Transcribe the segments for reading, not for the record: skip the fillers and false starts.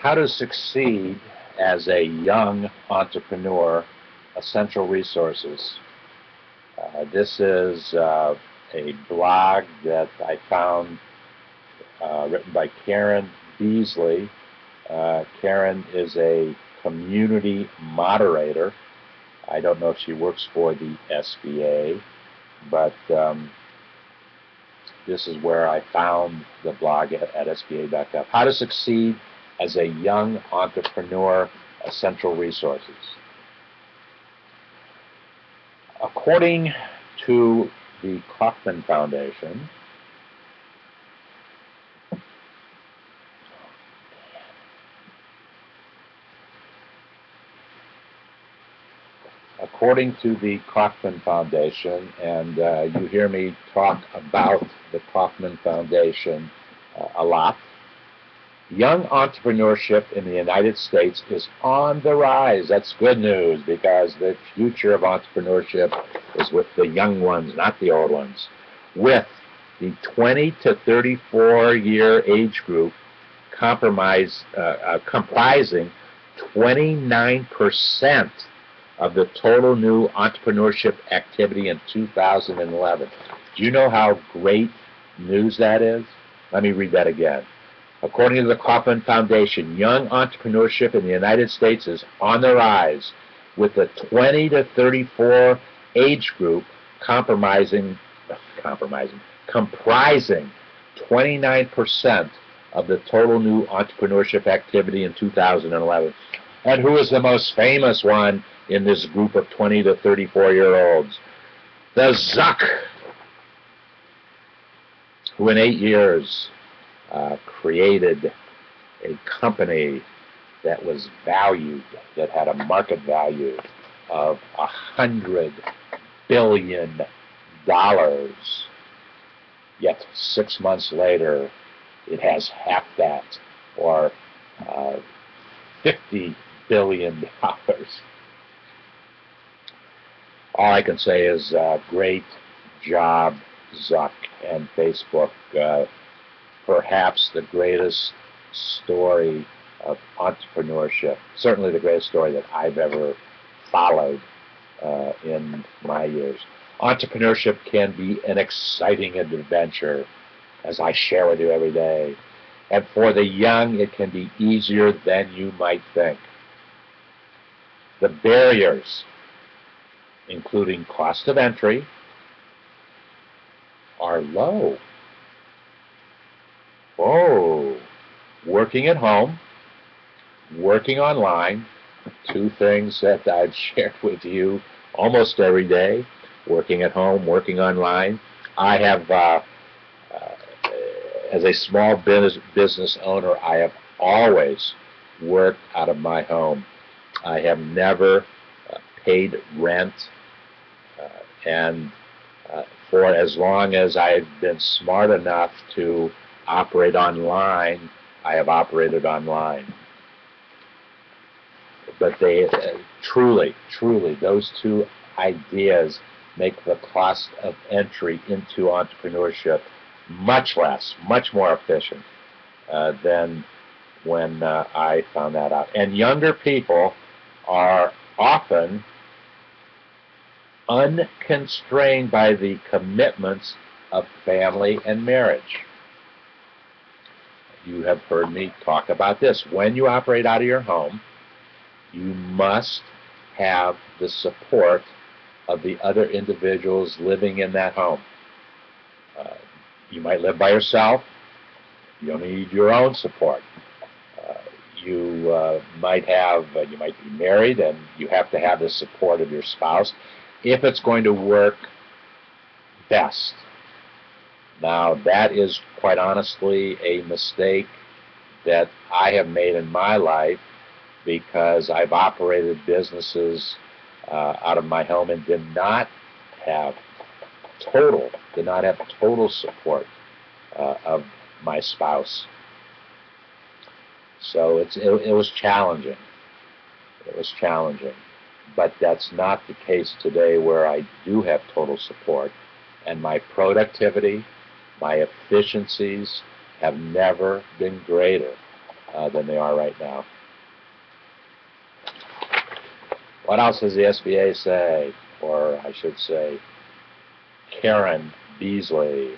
How to succeed as a young entrepreneur, essential resources. This is a blog that I found written by Karen Beasley. Karen is a community moderator. I don't know if she works for the SBA, but this is where I found the blog at sba.gov. How to succeed as a young entrepreneur, essential resources. According to the Kauffman Foundation, and you hear me talk about the Kauffman Foundation a lot, young entrepreneurship in the United States is on the rise. That's good news, because the future of entrepreneurship is with the young ones, not the old ones. With the 20 to 34-year age group comprising 29% of the total new entrepreneurship activity in 2011. Do you know how great news that is? Let me read that again. According to the Kaplan Foundation, young entrepreneurship in the United States is on the rise, with the 20 to 34 age group comprising 29% of the total new entrepreneurship activity in 2011. And who is the most famous one in this group of 20 to 34-year-olds? The Zuck, who in 8 years created a company that was valued, that had a market value of $100 billion. Yet 6 months later, it has half that, or $50 billion. All I can say is great job, Zuck and Facebook. Perhaps the greatest story of entrepreneurship, certainly the greatest story that I've ever followed in my years. Entrepreneurship can be an exciting adventure, as I share with you every day. And for the young, it can be easier than you might think. The barriers, including cost of entry, are low. Oh, working at home, working online, two things that I've shared with you almost every day. Working at home, working online. I have, as a small business owner, I have always worked out of my home. I have never paid rent, and for as long as I've been smart enough to operate online, I have operated online. But they truly, those two ideas make the cost of entry into entrepreneurship much less, much more efficient than when I found that out. And younger people are often unconstrained by the commitments of family and marriage. You have heard me talk about this. When you operate out of your home, you must have the support of the other individuals living in that home. You might live by yourself. You don't need your own support. You might be married, and you have to have the support of your spouse if it's going to work best. Now, that is quite honestly a mistake that I have made in my life, because I've operated businesses out of my home and did not have total support of my spouse. So it was challenging. It was challenging. But that's not the case today, where I do have total support, and my productivity, my efficiencies have never been greater. than they are right now. What else does the SBA say? Or I should say, Karen Beasley.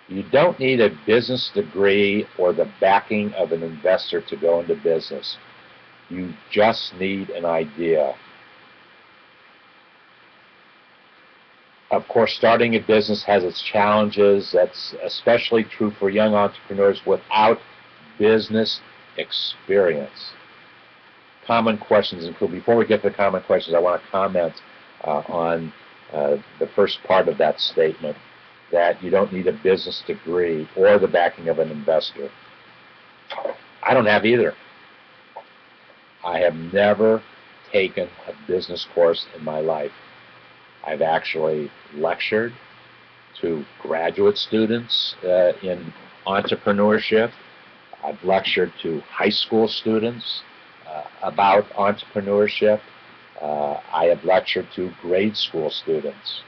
You don't need a business degree or the backing of an investor to go into business. You just need an idea. Of course, starting a business has its challenges. That's especially true for young entrepreneurs without business experience. Common questions include, before we get to the common questions, I want to comment on the first part of that statement, that you don't need a business degree or the backing of an investor. I don't have either. I have never taken a business course in my life. I've actually lectured to graduate students in entrepreneurship. I've lectured to high school students about entrepreneurship. I have lectured to grade school students,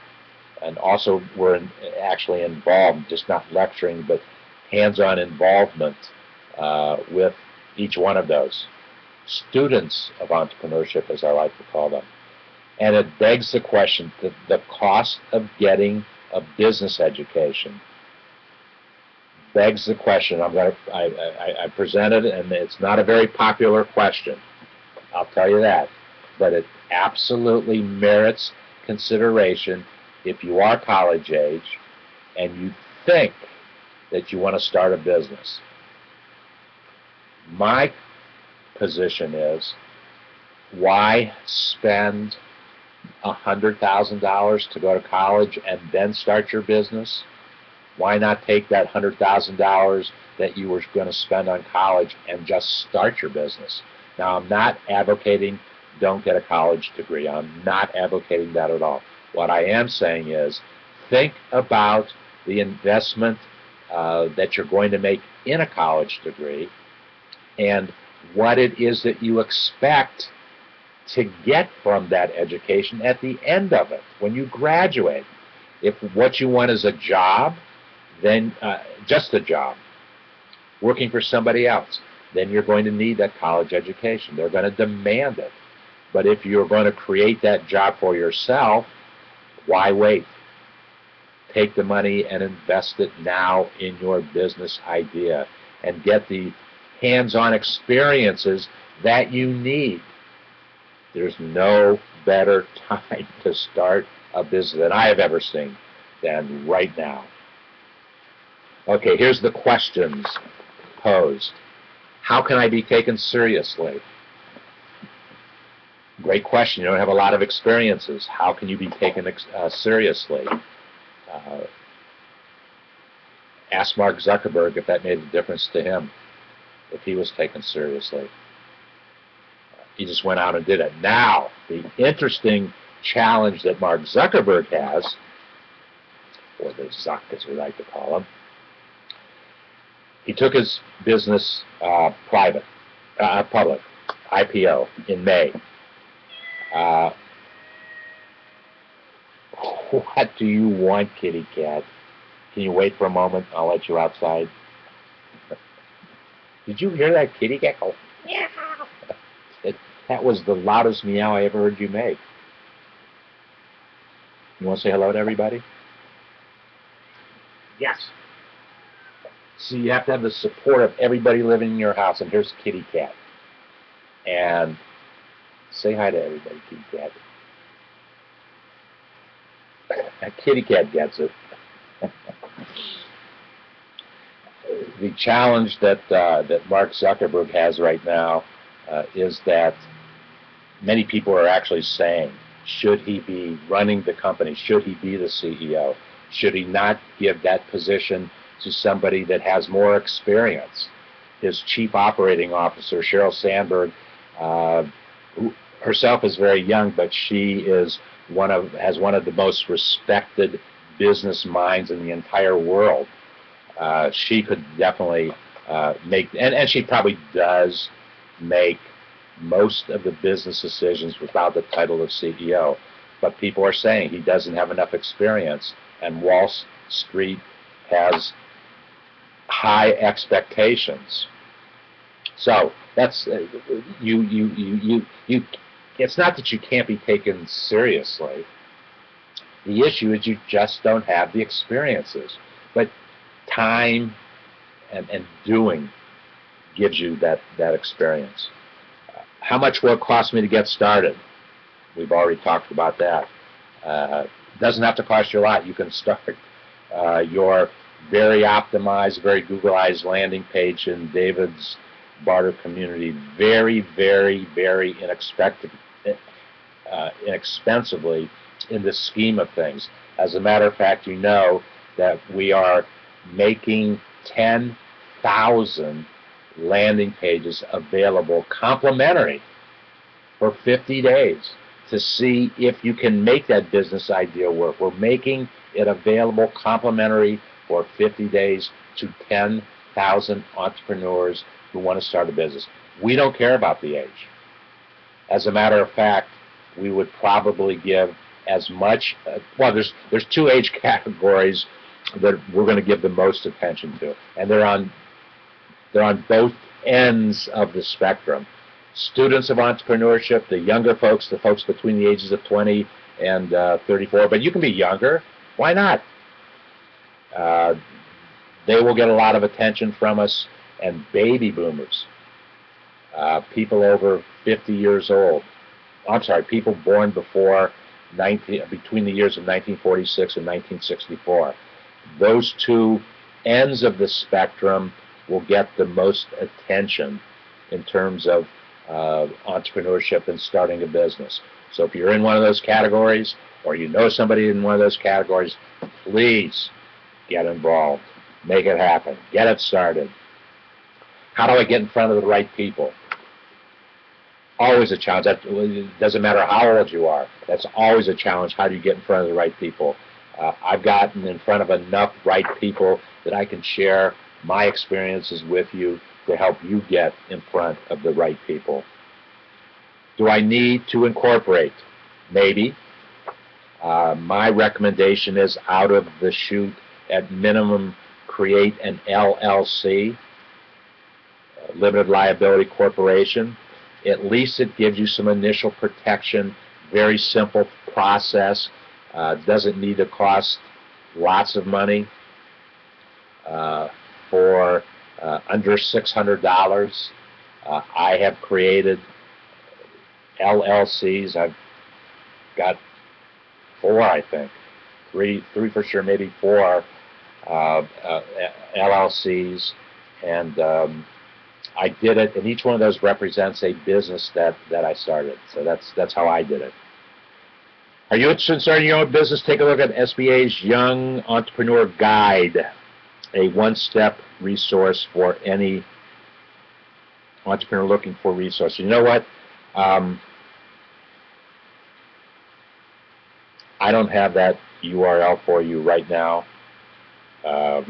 and also were actually involved, just not lecturing, but hands-on involvement with each one of those. Students of entrepreneurship, as I like to call them. And it begs the question, the cost of getting a business education begs the question. I presented, and it's not a very popular question, I'll tell you that, but it absolutely merits consideration if you are college age and you think that you want to start a business. My position is, why spend $100,000 to go to college and then start your business? Why not take that $100,000 that you were going to spend on college and just start your business? Now, I'm not advocating don't get a college degree. I'm not advocating that at all. What I am saying is, think about the investment that you're going to make in a college degree and what it is that you expect to get from that education at the end of it, when you graduate. If what you want is a job, then just a job, working for somebody else, then you're going to need that college education. They're going to demand it. But if you're going to create that job for yourself, why wait? Take the money and invest it now in your business idea and get the hands-on experiences that you need. There's no better time to start a business than I have ever seen than right now. Okay, here's the questions posed. How can I be taken seriously? Great question. You don't have a lot of experiences. How can you be taken seriously? Ask Mark Zuckerberg if that made a difference to him, if he was taken seriously. He just went out and did it. Now, the interesting challenge that Mark Zuckerberg has, or the Zuck as we like to call him, he took his business public, IPO, in May. What do you want, kitty cat? Can you wait for a moment? I'll let you outside. Did you hear that kitty cat go? Meow. That was the loudest meow I ever heard you make. You want to say hello to everybody? Yes. See, you have to have the support of everybody living in your house, and here's kitty cat. And say hi to everybody, kitty cat. Kitty cat gets it. The challenge that Mark Zuckerberg has right now is that many people are actually saying, should he be running the company? Should he be the CEO? Should he not give that position to somebody that has more experience? His chief operating officer, Sheryl Sandberg, who herself is very young, but she is has one of the most respected business minds in the entire world. She could definitely make, and she probably does make most of the business decisions without the title of CEO. But people are saying he doesn't have enough experience, and Wall Street has high expectations. So that's it's not that you can't be taken seriously. The issue is you just don't have the experiences. But time and doing gives you that experience. How much will it cost me to get started? We've already talked about that. Doesn't have to cost you a lot. You can start your very optimized, very Googleized landing page in David's barter community very, very, very inexpensively in the scheme of things. As a matter of fact, you know that we are making 10,000 landing pages available complimentary for 50 days to see if you can make that business idea work. We're making it available complimentary for 50 days to 10,000 entrepreneurs who want to start a business. We don't care about the age. As a matter of fact, we would probably give as much, well, there's two age categories that we're going to give the most attention to, and they're on both ends of the spectrum. Students of entrepreneurship, the younger folks, the folks between the ages of 20 and 34, but you can be younger. Why not? They will get a lot of attention from us. And baby boomers, people over 50 years old, people born between the years of 1946 and 1964. Those two ends of the spectrum will get the most attention in terms of entrepreneurship and starting a business. So if you're in one of those categories, or you know somebody in one of those categories, please get involved. Make it happen. Get it started. How do I get in front of the right people? Always a challenge. It doesn't matter how old you are. That's always a challenge. How do you get in front of the right people? I've gotten in front of enough right people that I can share my experiences with you to help you get in front of the right people. Do I need to incorporate? Maybe. My recommendation is out of the chute, at minimum, create an LLC. Limited liability corporation. At least it gives you some initial protection. Very simple process. Doesn't need to cost lots of money. For under $600, I have created LLCs. I've got 4, I think. Three for sure, maybe 4 LLCs, and I did it, and each one of those represents a business that I started. So that's how I did it. Are you interested in starting your own business? Take a look at SBA's Young Entrepreneur Guide, a one-step resource for any entrepreneur looking for resources. You know what? I don't have that URL for you right now. I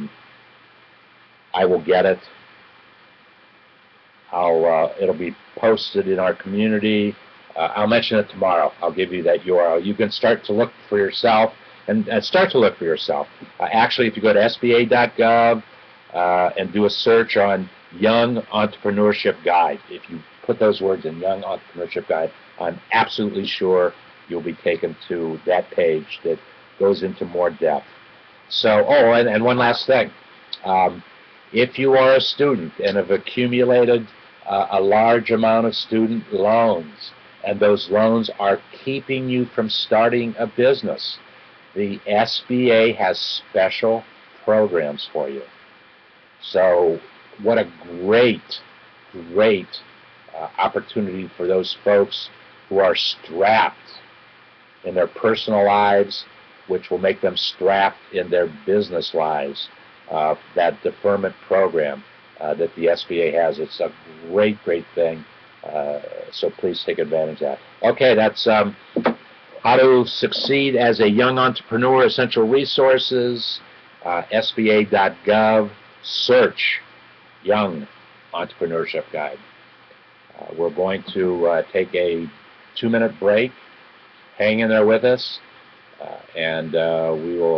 will get it. It'll be posted in our community. I'll mention it tomorrow. I'll give you that URL. You can start to look for yourself and start to look for yourself. Actually, if you go to sba.gov and do a search on Young Entrepreneurship Guide, if you put those words in, Young Entrepreneurship Guide, I'm absolutely sure you'll be taken to that page that goes into more depth. So, and one last thing. If you are a student and have accumulated a large amount of student loans, and those loans are keeping you from starting a business, the SBA has special programs for you. So what a great opportunity for those folks who are strapped in their personal lives, which will make them strapped in their business lives. That deferment program that the SBA has. It's a great thing, so please take advantage of that. Okay, that's how to succeed as a young entrepreneur, essential resources, sba.gov, search Young Entrepreneurship Guide. We're going to take a 2-minute break. Hang in there with us, and we will